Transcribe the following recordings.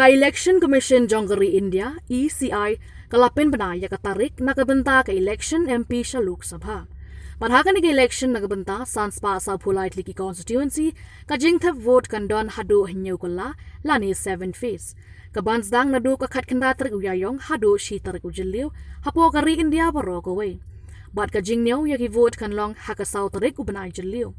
Ka Election Commission Jonggeri India ECI kalapin bana ya katarik nakabenta ka election MP sa Lok Sabha. Madhakan ni election nakabenta sanspa sa politely ki constituency ka jingthap vote kandon hado hinyo kola lani 7 phase. Ka bansdang nado ka khat kanda tarik uyayong hado shi tarik ujiliw hapo kari India baro ko way. Bat ka jingnew ya ki vote kanlong hakasaw tarik ubanay jiliw.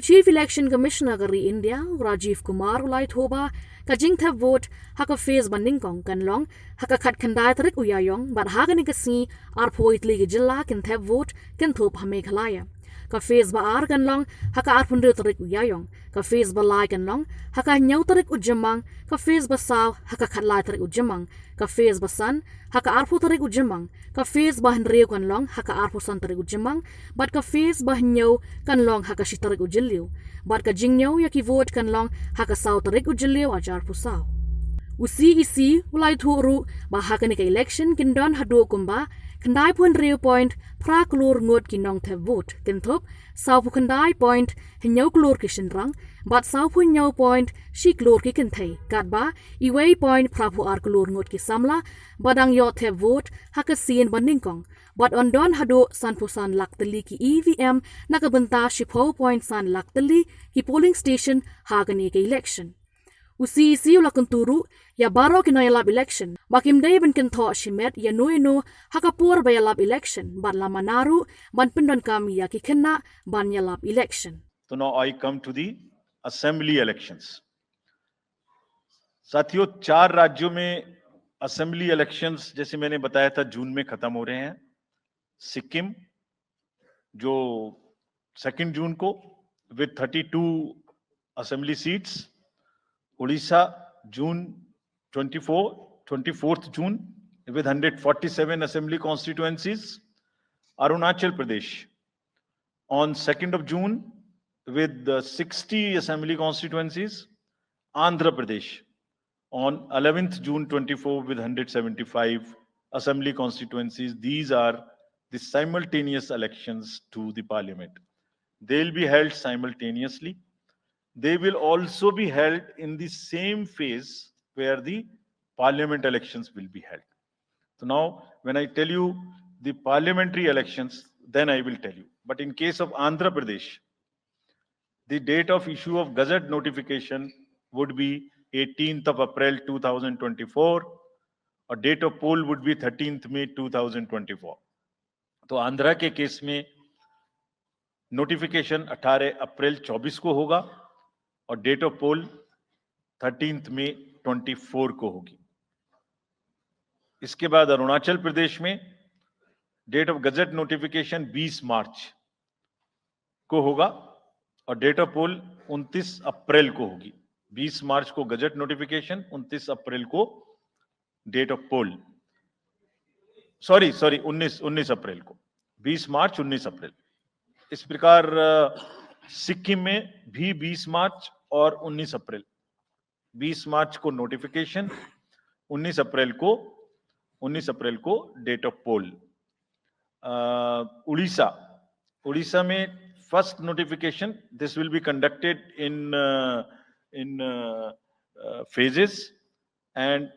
Chief Election Commissioner kari India Rajiv Kumar ulay thoba ka jingthap vote haka phase bandingkong kanlong haka khat khandai tarik uyayong bat hagani kasi arpoitli ki jilla kinthap vote kinthop hame khalaya ka phase ba ar kanlong haka arpundu tarik uyayong ka phase ba lai kanlong haka nyau tarik ujamang ka phase ba saw haka khatlai tarik ujamang ka phase ba san haka arpu tarik ujamang ka phase ba hanreu kanlong haka arpu san tarik ujamang bat ka phase ba nyau kanlong haka shi tarik ujilliu bat ka jingnyau ya ki vote kanlong haka saw tarik ujilliu ajar pusaw usi isi ulai thuru ba hakani ka election kindon hadu kumba kandai pun reu point pra klur ngot kinong the vote kinthop saw pu kandai point hinyau klur kishinrang bat saw pu nyau point shi klur ki kinthai kat ba iway point pra pu ar klur ngot ki samla badang yo the vote haka sin bandingkong bat ondon hadu san pu san laktali ki EVM nakabenta shipo point san laktali ki polling station hagani ka election usi ulakun turu ya baro kinayalab election bakim day ben kintho shimet ya no hakapur bayalab election ban lamanaru ban pendon kami ya kikena ban yalab election. So now I come to the assembly elections. साथियों 4 राज्यों में assembly elections जैसे मैंने बताया था जून में खत्म हो रहे हैं. सिक्किम जो 2 जून को with 32 assembly seats, Orissa June 24th June with 147 assembly constituencies. Arunachal Pradesh on 2nd of June with 60 assembly constituencies. Andhra Pradesh on 11th June 24 with 175 assembly constituencies. These are the simultaneous elections to the parliament. They'll be held simultaneously. They will also be held in the same phase where the parliament elections will be held. So now, when I tell you the parliamentary elections, then I will tell you. But in case of Andhra Pradesh, the date of issue of Gazette notification would be 18th of April 2024, or date of poll would be 13th May 2024. तो आंध्रा के case में notification 18 अप्रैल 24 को होगा और date of pole 13th मई 24 को होगी. इसके बाद अरुणाचल प्रदेश में डेट ऑफ गजट नोटिफिकेशन 20 मार्च को होगा और डेट ऑफ पोल 29 अप्रैल को होगी. 20 मार्च को गजट नोटिफिकेशन, 29 अप्रैल को डेट ऑफ पोल. सॉरी 19 अप्रैल को. 20 मार्च 19 अप्रैल. इस प्रकार सिक्किम में भी 20 मार्च और 19 अप्रैल. 20 मार्च को नोटिफिकेशन, 19 अप्रैल को डेट ऑफ पोल. उड़ीसा में first notification, this will be conducted in phases, and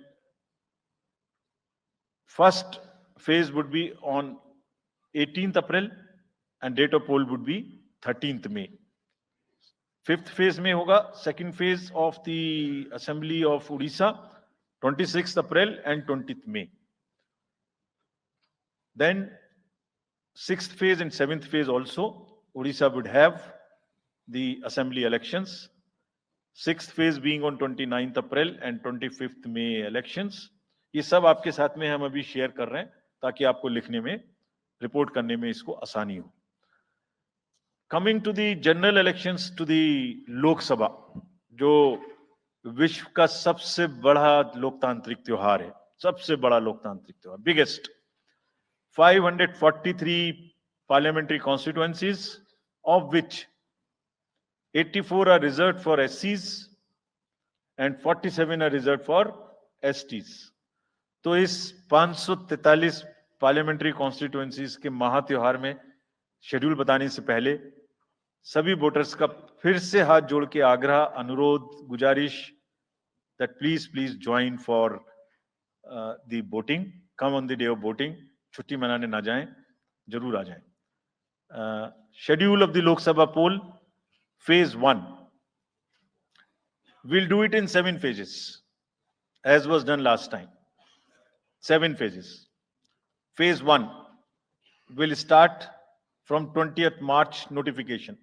first phase would be on 18th April and date of poll would be 13th May. 5th phase में होगा second phase of the assembly of Odisha 26th April and 20th May. Then 6th phase and 7th phase also Odisha would have the assembly elections. 6th phase being on 29th April and 25th May elections. ये सब आपके साथ में हम अभी share कर रहे हैं ताकि आपको लिखने में, रिपोर्ट करने में इसको आसानी हो. Coming to the general elections to the Lok Sabha, जो विश्व का सबसे बड़ा लोकतांत्रिक त्योहार है, सबसे बड़ा लोकतांत्रिक त्योहार, biggest. 543 parliamentary constituencies, of which 84 are reserved for SCs and 47 are reserved for STs. तो इस 543 पार्लियामेंट्री कॉन्स्टिट्यूएंसीज के महात्योहार में शेड्यूल बताने से पहले सभी वोटर्स का फिर से हाथ जोड़ के आग्रह, अनुरोध, गुजारिश that please join for the voting. Come on the day of voting. छुट्टी मनाने ना जाएं, जरूर आ जाएं. Schedule of the Lok Sabha poll, phase 1. We'll do it in 7 phases, as was done last time. 7 phases. Phase 1 will start from 20th March notification,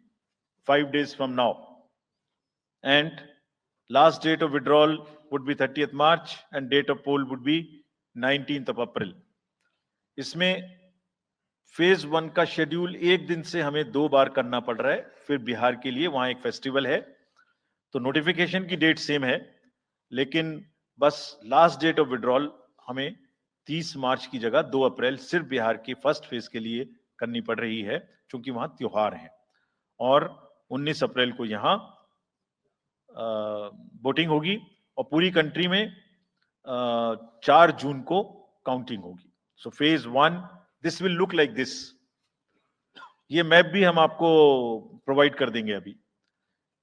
5 days from now. And last date of withdrawal would be 30th March and date of poll would be 19th of April. इसमें phase 1 का schedule एक दिन से हमें 2 बार करना पड़ रहा है. फिर बिहार के लिए वहां एक फेस्टिवल है, तो नोटिफिकेशन की डेट सेम है, लेकिन बस लास्ट डेट ऑफ विड्रॉल हमें 30 मार्च की जगह 2 अप्रैल सिर्फ बिहार की फर्स्ट फेज के लिए करनी पड़ रही है, क्योंकि वहां त्योहार है. और 19 अप्रैल को यहां वोटिंग होगी और पूरी कंट्री में 4 जून को काउंटिंग होगी. So phase 1, this will look like this. ये मैप भी हम आपको प्रोवाइड कर देंगे. अभी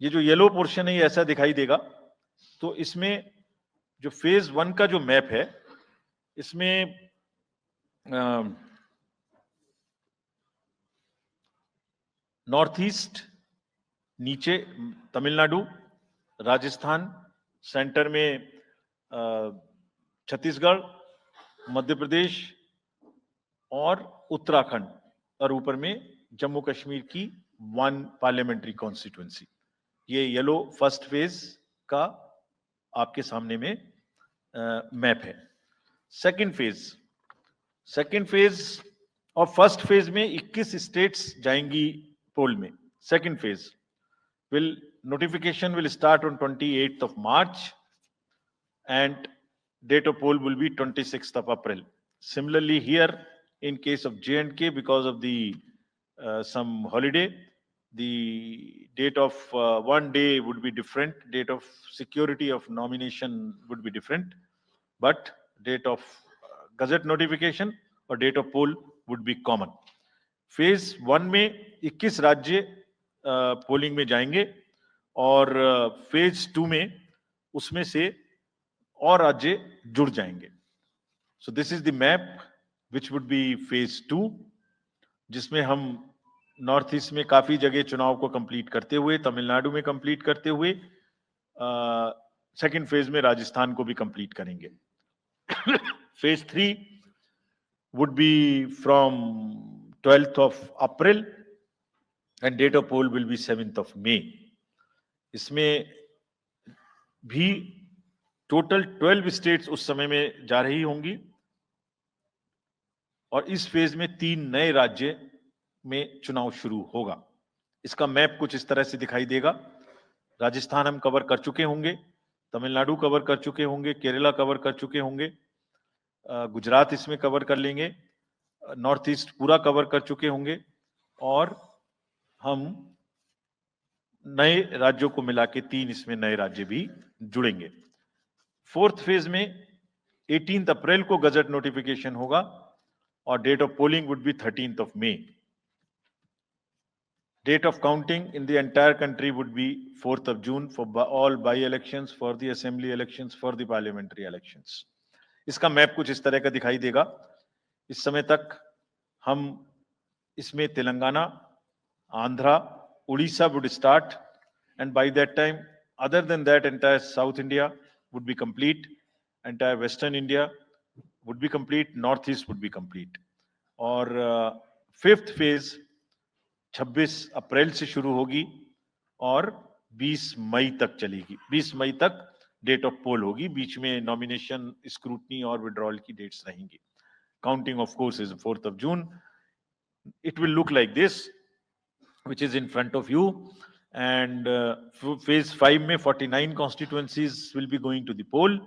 ये जो येलो पोर्शन है ये ऐसा दिखाई देगा. तो इसमें जो फेज 1 का जो मैप है, इसमें नॉर्थ ईस्ट नीचे तमिलनाडु, राजस्थान, सेंटर में छत्तीसगढ़, मध्य प्रदेश और उत्तराखंड, और ऊपर में जम्मू कश्मीर की 1 पार्लियामेंट्री कॉन्स्टिट्यूएंसी. ये येलो फर्स्ट फेज का आपके सामने में मैप है. सेकंड फेज और फर्स्ट फेज में 21 स्टेट्स जाएंगी पोल में. Second phase notification will start on 28th of March and date of poll will be 26th of April. Similarly here, in case of J&K, because of the some holiday, the date of one day would be different, date of security of nomination would be different, but date of gazette notification or date of poll would be common. Phase 1 में 21 राज्य polling में जाएंगे और phase 2 में उसमें से और राज्य जुड़ जाएंगे. So this is the map which would be phase 2, जिसमें हम नॉर्थ ईस्ट में काफी जगह चुनाव को कंप्लीट करते हुए, तमिलनाडु में कंप्लीट करते हुए, सेकंड फेज में राजस्थान को भी कंप्लीट करेंगे. Phase 3 would be from 12th of April and date of poll will be 7th of May. इसमें भी टोटल 12 स्टेट्स उस समय में जा रही होंगी और इस फेज में 3 नए राज्य में चुनाव शुरू होगा. इसका मैप कुछ इस तरह से दिखाई देगा. राजस्थान हम कवर कर चुके होंगे, तमिलनाडु कवर कर चुके होंगे, केरला कवर कर चुके होंगे, गुजरात इसमें कवर कर लेंगे, नॉर्थ ईस्ट पूरा कवर कर चुके होंगे और हम नए राज्यों को मिला के 3 इसमें नए राज्य भी जुड़ेंगे. फोर्थ फेज में 18th अप्रैल को गजट नोटिफिकेशन होगा और date of polling would be 13th of May. Date of counting in the entire country would be 4th of June for all by-elections, for the assembly elections, for the parliamentary elections. इसका map कुछ इस तरह का दिखाई देगा. इस समय तक हम इसमें Telangana, Andhra, Orissa would start, and by that time, other than that, entire South India would be complete, entire Western India would be complete, Northeast would be complete. और फिफ्थ फेज 26 अप्रैल से शुरू होगी और 20 मई तक चलेगी. 20 मई तक डेट ऑफ पोल होगी. बीच में नॉमिनेशन, स्क्रूटनी और विड्रॉल की डेट्स रहेंगी. Counting of course is 4th of June. It will look like this, which is in front of you. And phase 5 में 49 constituencies will be going to the poll.